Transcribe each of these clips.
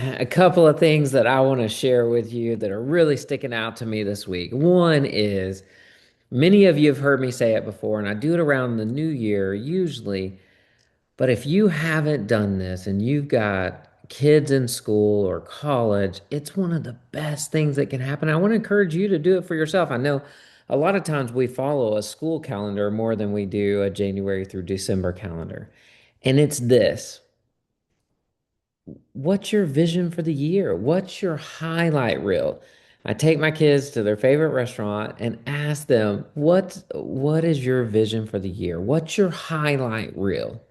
A couple of things that I want to share with you that are really sticking out to me this week. One is many of you have heard me say it before, and I do it around the new year usually. But if you haven't done this and you've got kids in school or college, it's one of the best things that can happen. I want to encourage you to do it for yourself. I know a lot of times we follow a school calendar more than we do a January through December calendar. And it's this. What's your vision for the year? What's your highlight reel? I take my kids to their favorite restaurant and ask them, what is your vision for the year? What's your highlight reel?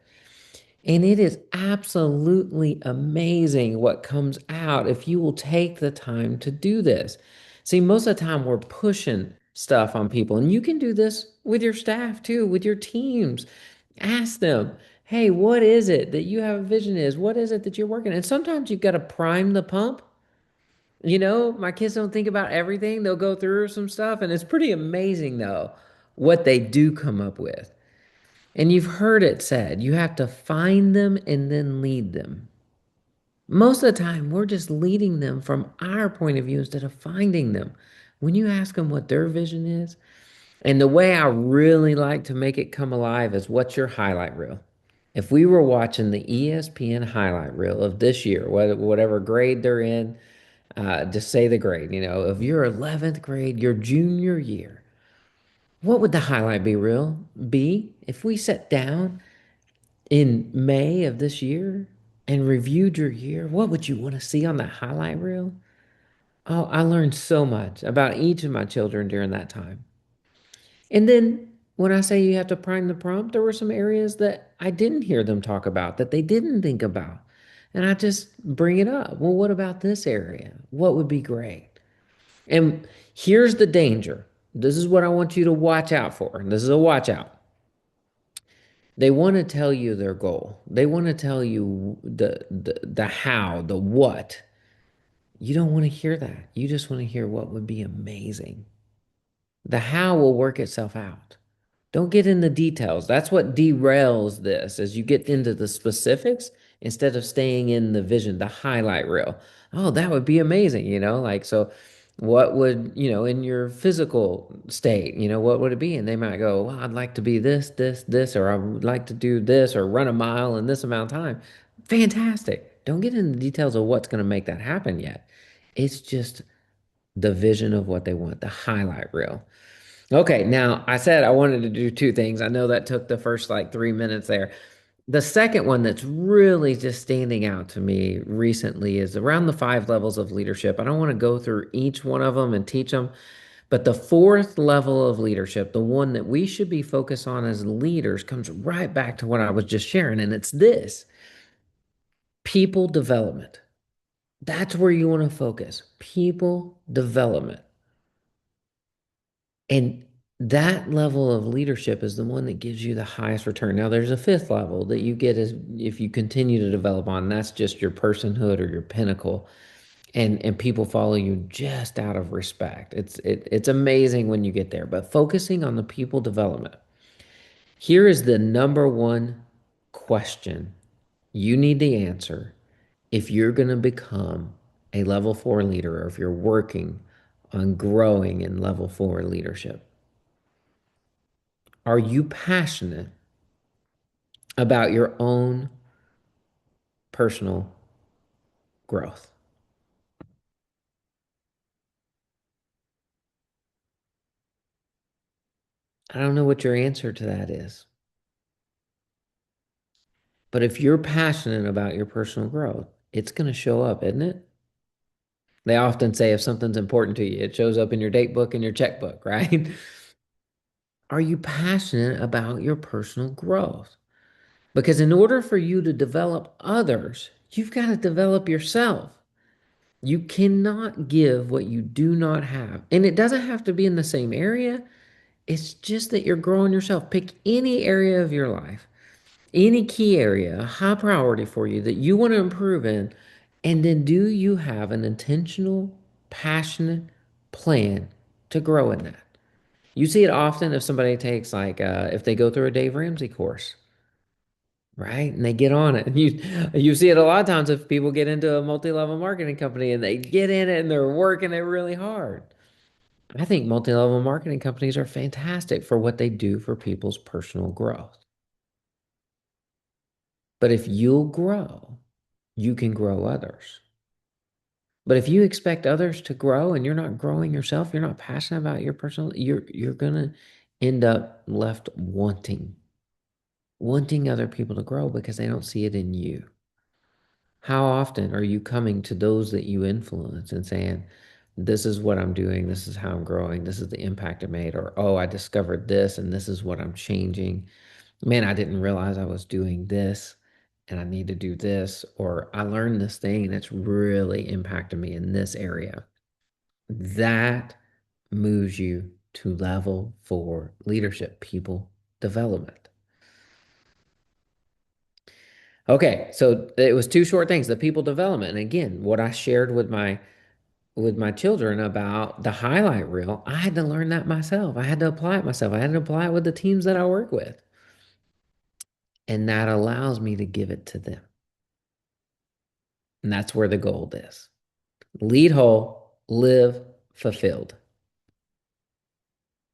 And it is absolutely amazing what comes out if you will take the time to do this. See, most of the time we're pushing stuff on people, and you can do this with your staff too, with your teams. Ask them, hey, what is it that you have a vision is? What is it that you're working? And sometimes you've got to prime the pump. My kids don't think about everything. They'll go through some stuff, and it's pretty amazing though what they do come up with. And you've heard it said, you have to find them and then lead them. Most of the time, we're just leading them from our point of view instead of finding them. When you ask them what their vision is, and the way I really like to make it come alive is what's your highlight reel? If we were watching the ESPN highlight reel of this year, whatever grade they're in, just say the grade, of your 11th grade, your junior year, what would the highlight be reel be if we sat down in May of this year and reviewed your year? What would you want to see on that highlight reel? Oh, I learned so much about each of my children during that time. And then when I say you have to prime the prompt, there were some areas that I didn't hear them talk about that they didn't think about. And I just bring it up. Well, what about this area? What would be great? And here's the danger. This is what I want you to watch out for. This is a watch out. They want to tell you their goal. They want to tell you the how, the what. You don't want to hear that. You just want to hear what would be amazing. The how will work itself out. Don't get in the details. That's what derails this as you get into the specifics instead of staying in the vision, the highlight reel. Oh, that would be amazing, like so what would, in your physical state, what would it be? And they might go, well, I'd like to be this, or I would like to do this or run a mile in this amount of time. Fantastic. Don't get into the details of what's going to make that happen yet. It's just the vision of what they want, the highlight reel. Okay, now I said I wanted to do two things. I know that took the first like 3 minutes there. The second one that's really just standing out to me recently is around the 5 levels of leadership. I don't want to go through each one of them and teach them, but the fourth level of leadership, the one that we should be focused on as leaders, comes right back to what I was just sharing, and it's this: people development. That's where you want to focus, people development. And that level of leadership is the one that gives you the highest return. Now, there's a fifth level that you get as if you continue to develop on. That's just your personhood or your pinnacle, and people follow you just out of respect. It's amazing when you get there. But focusing on the people development, here is the number one question you need to answer if you're going to become a level 4 leader, or if you're working on growing in level 4 leadership. Are you passionate about your own personal growth? I don't know what your answer to that is, but if you're passionate about your personal growth, it's going to show up, isn't it? They often say if something's important to you, it shows up in your date book and your checkbook, right? Are you passionate about your personal growth? Because in order for you to develop others, you've got to develop yourself. You cannot give what you do not have. And it doesn't have to be in the same area. It's just that you're growing yourself. Pick any area of your life, any key area, a high priority for you that you want to improve in, and then do you have an intentional, passionate plan to grow in that? You see it often if somebody takes like if they go through a Dave Ramsey course. right? And they get on it. And you see it a lot of times if people get into a multi-level marketing company and they get in it and they're working it really hard. I think multi-level marketing companies are fantastic for what they do for people's personal growth. But if you'll grow, you can grow others. But if you expect others to grow and you're not growing yourself, you're not passionate about your personal, you're gonna end up left wanting other people to grow because they don't see it in you. How often are you coming to those that you influence and saying, this is what I'm doing, this is how I'm growing, this is the impact I made, or oh, I discovered this and this is what I'm changing. Man, I didn't realize I was doing this and I need to do this, or I learned this thing that's really impacted me in this area. That moves you to level 4 leadership, people development. Okay, so it was two short things, the people development. And again, what I shared with my children about the highlight reel, I had to learn that myself. I had to apply it myself. I had to apply it with the teams that I work with. And that allows me to give it to them. And that's where the gold is. Lead whole, live fulfilled.